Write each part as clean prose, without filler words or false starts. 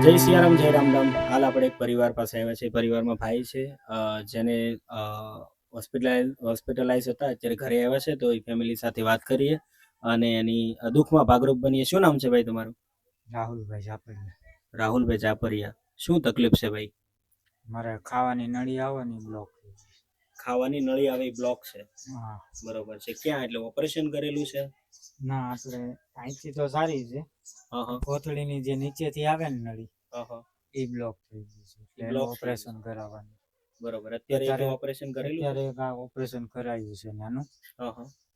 જય સિયારામ, જય રામ રામ. હાલ આપણે એક પરિવાર પાસે આવ્યા છે. પરિવારમાં ભાઈ છે જેને હોસ્પિટલાઇઝ હતા, અત્યારે ઘરે આવ્યા છે. તો એ ફેમિલી સાથે વાત કરીએ અને એની દુઃખમાં ભાગરૂપ બનીએ. શું નામ છે ભાઈ તમારું? રાહુલભાઈ ઝાપડિયા. રાહુલભાઈ ઝાપરિયા. શું તકલીફ છે ભાઈ? મારે ખાવાની નળી આવે ને બ્લોક થઈ ગઈ. ખાવાની નળી આવે એ બ્લોક છે, હા. બરોબર છે. ક્યાં, એટલે ઓપરેશન કરેલું છે? ના, આપણે અહીંથી તો સારી છે. કોથળીની જે નીચેથી આવે ને નળી એ બ્લોક થઈ ગઈ છે, એટલે એનું ઓપરેશન કરાવવાનું. બરોબર. અત્યારે ઓપરેશન કરેલું? અત્યારે એક આ ઓપરેશન કરાવ્યું છે નાનું,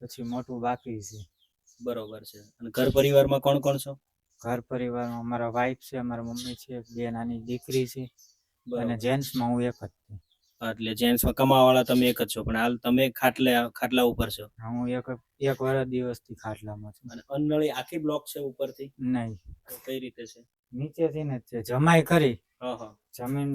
પછી મોટું બાકી છે. બરોબર છે. અને ઘર પરિવારમાં કોણ કોણ છો? ઘર પરિવારમાં મારા વાઈફ છે, મારા મમ્મી છે, બે નાની દીકરી છે, અને જેન્ટ્સમાં હું એક જ છું. એટલે જેન્ટ્સમાં કમાવાવાળા તમે એક જ છો, પણ હાલ તમે ખાટલા ઉપર છો. હું એક વર્ષ દિવસથી ખાટલામાં છું. અને અનનળી આખી બ્લોક છે ઉપરથી? નહીં. કઈ રીતે છે? નીચેથી ને છે. જમાઈ કરી જમીન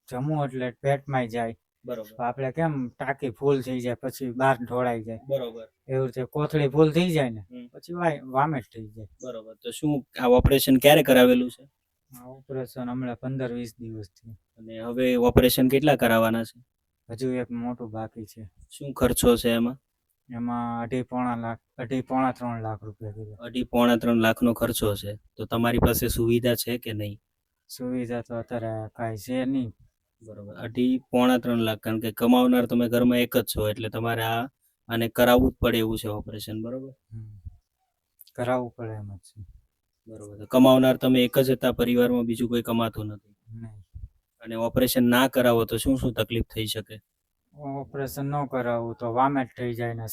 જમવું એટલે પેટમાં જાય. બરોબર. આપણે કેમ ટાંકી ફૂલ થઈ જાય પછી બહાર ઢોળાઈ જાય, બરોબર, એવું રીતે કોથળી ફૂલ થઈ જાય ને પછી વામેટ થઈ જાય. બરોબર. તો શું આ ઓપરેશન ક્યારે કરાવેલું છે? આ ઓપરેશન હમણાં 15-20 દિવસથી. અને હવે ઓપરેશન કેટલા કરાવવાના છે? હજુ એક મોટું બાકી છે. શું ખર્ચો છે એમાં? એમાં 2.5-3 લાખ રૂપિયા કીધું. 2.5-3 લાખનો ખર્ચો છે. તો તમારી પાસે સુવિધા છે કે નહીં? સુવિધા તો અત્યારે કાંઈ છે નહીં. બરોબર. 2.5-3 લાખ, કારણ કે કમાવનાર તમે ઘરમાં એક જ છો, એટલે તમારે આને કરાવવું જ પડે એવું છે ઓપરેશન, બરોબર? કરાવવું પડે એમ જ છે. બરોબર. તો કમાવનાર તમે એક જ હતા, પરિવારમાં બીજું કોઈ કમાતું નથી? નહીં. અને ઓપરેશન ના કરાવો તો શું શું તકલીફ થઈ શકે? ઓપરેશન ન કરાવવું તો વામેટ થઈ જાય ને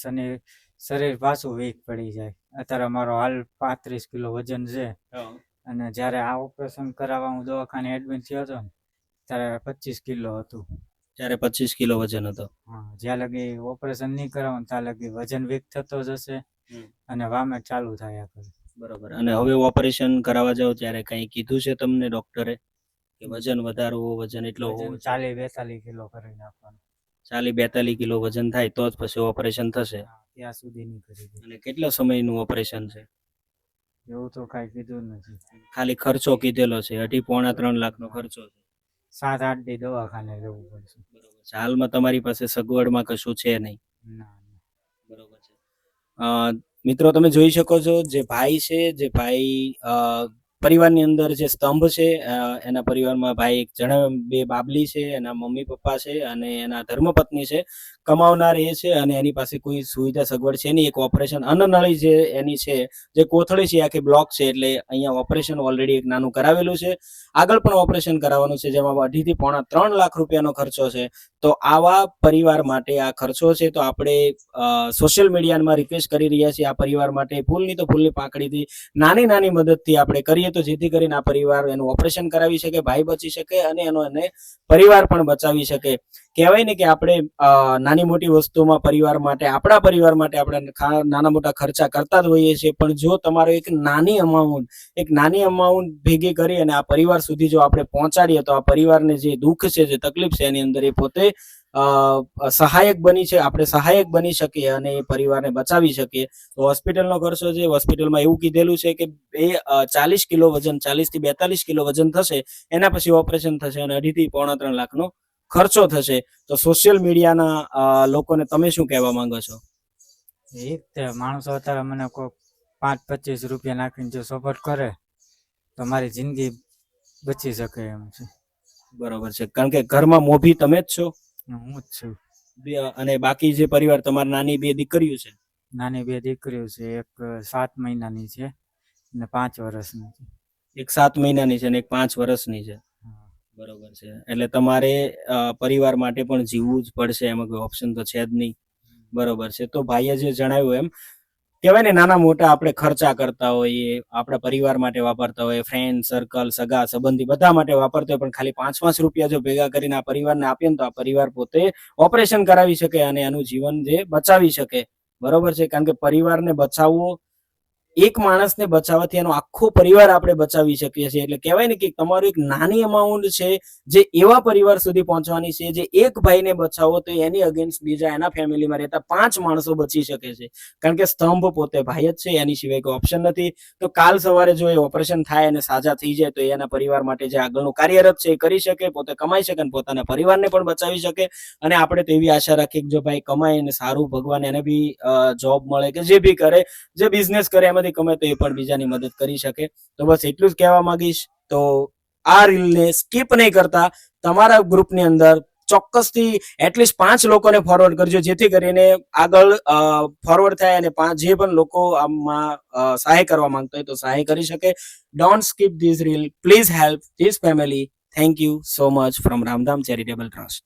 શરીર પાછું વીક પડી જાય. અત્યારે મારો હાલ 35 કિલો વજન છે, અને જ્યારે આ ઓપરેશન કરાવવા હું દવાખાને એડમિટ થયો હતો ને ત્યારે 25 કિલો હતું. ત્યારે 25 કિલો વજન હતો? હા. જ્યાં લગી ઓપરેશન નહીં કરાવો ત્યાં લગી વજન વીક થતો જશે અને વામેટ ચાલુ થાય કરે. બરોબર. અને હવે ઓપરેશન કરાવવા જાવ ત્યારે કંઈ કીધું છે તમને ડોક્ટરે કે વજન વધારવું, વજન એટલો 40-42 કિલો કરી નાખવાનું? 40-42 કિલો વજન થાય તો જ પછી ઓપરેશન થશે? ત્યાં સુધી નહીં કરી દે. અને કેટલા સમયનું ઓપરેશન છે? એવું તો કાંઈ કીધું નથી. ખાલી ખર્ચો કીધેલો છે, 2.5-3 લાખનો ખર્ચો છે. 7-8 દી દવાખાને જવું પડશે. બરોબર છે. હાલમાં તમારી પાસે સગવડમાં કશું છે નહીં? ના. બરોબર છે. મિત્રો તમે જોઈ શકો છો, જે ભાઈ છે, જે ભાઈ પરિવારની અંદર જે સ્તંભ છે, એના પરિવારમાં ભાઈ એક જણા, બે બાબલી છે, એના મમ્મી પપ્પા છે અને એના ધર્મપત્ની છે. કમાવનાર એ છે અને એની પાસે કોઈ સુવિધા સગવડ છે નહીં. એક ઓપરેશન અન્નનળી જે એની છે, જે કોથળી છે આખી બ્લોક છે, એટલે અહીંયા ઓપરેશન ઓલરેડી એક નાનું કરાવેલું છે. આગળ પણ ઓપરેશન કરાવવાનું છે, જેમાં 2.5-3 લાખ રૂપિયાનો ખર્ચો છે. તો આવા પરિવાર માટે આ ખર્ચો છે, તો આપણે સોશિયલ મીડિયામાં રિક્વેસ્ટ કરી રહ્યા છીએ આ પરિવાર માટે ફૂલની તો ફૂલની પાંખડીથી નાની નાની મદદથી આપણે કરીએ, તો જેથી કરીને આ પરિવાર એનું ઓપરેશન કરાવી શકે, ભાઈ બચી શકે અને એને પરિવાર પણ બચાવી શકે. કહેવાય ને કે આપણે નાની મોટી વસ્તુમાં પરિવાર માટે, આપણા પરિવાર માટે આપણે નાના મોટા ખર્ચા કરતા જ હોઈએ છીએ, પણ જો તમારો એક નાની અમાઉન્ટ ભેગી કરી અને આ પરિવાર સુધી જો આપણે પહોંચાડીએ, તો આ પરિવારને જે દુઃખ છે, જે તકલીફ છે, એની અંદર એ પોતે સહાયક બની શકીએ અને એ પરિવારને બચાવી શકીએ. તો હોસ્પિટલનો ખર્ચો છે, હોસ્પિટલમાં એવું કીધેલું છે કે 40 કિલો વજન, 40-42 કિલો વજન થશે, એના પછી ઓપરેશન થશે અને 2.5-3 લાખનો ખર્ચો થશે. તો સોશિયલ મીડિયાના લોકોને તમે શું કહેવા માંગો છો? એ માણસો અત્યારે મને કોઈ 5-25 રૂપિયા નાખીને જો સપોર્ટ કરે તો મારી જિંદગી બચી શકે એમ છે. બરોબર છે. કારણ કે ઘરમાં મોભી તમે જ છો? હું જ છું. અને બાકી જે પરિવાર, તમારી નાની 2 દીકરીઓ છે? નાની 2 દીકરીઓ છે, એક 7 મહિનાની છે અને 5 વર્ષની છે. એક 7 મહિનાની છે અને એક 5 વર્ષની છે. બરોબર છે. એટલે તમારે પરિવાર માટે પણ જીવવું જ પડશે, એમાં કોઈ ઓપ્શન તો છે જ નહીં. બરોબર છે. તો ભાઈએ જે જણાવ્યું એમ કહેવાય ને, નાના મોટા આપણે ખર્ચા કરતા હોઈએ, આપણા પરિવાર માટે વાપરતા હોઈએ, ફ્રેન્ડ સર્કલ, સગા સંબંધી બધા માટે વાપરતા હોય, પણ ખાલી 5-5 રૂપિયા જો ભેગા કરીને આ પરિવારને આપીએ ને, તો આ પરિવાર પોતે ઓપરેશન કરાવી શકે અને એનું જીવન જે બચાવી શકે. બરોબર છે. કારણ કે પરિવારને બચાવવો એક માણસને બચાવવાથી એનો આખો પરિવાર આપણે બચાવી શકીએ છીએ. એટલે કહેવાય ને કે તમારું એક નાની અમાઉન્ટ છે જે એવા પરિવાર સુધી પહોંચવાની છે, જે એક ભાઈને બચાવો તો એની અગેન્સ્ટ બીજા એના ફેમિલીમાં રહેતા 5 માણસો બચી શકે છે. કારણ કે સ્તંભ પોતે ભાઈ જ છે, એની સિવાય કોઈ ઓપ્શન નથી. તો કાલ સવારે જો એ ઓપરેશન થાય અને સાજા થઈ જાય તો એના પરિવાર માટે જે આગળનું કાર્યરત છે એ કરી શકે, પોતે કમાઈ શકે અને પોતાના પરિવારને પણ બચાવી શકે. અને આપણે તો એવી આશા રાખીએ કે જો ભાઈ કમાય અને સારું, ભગવાન એને બી જોબ મળે કે જે બી કરે, જે બિઝનેસ કરે એમાંથી કમાય તો એ પણ બીજાની મદદ કરી શકે. તો બસ એટલું જ કહેવા માંગીશ. તો આ રીલને સ્કીપ નહીં કરતા, તમારા ગ્રુપની અંદર ચોક્કસથી એટલીસ્ટ 5 લોકોને ફોરવર્ડ કરજો, જેથી કરીને આગળ ફોરવર્ડ થાય અને જે પણ લોકો આમાં સહાય કરવા માંગતા હોય તો સહાય કરી શકે. Don't skip this reel, please help this family. Thank you so much from Ramdham charitable trust.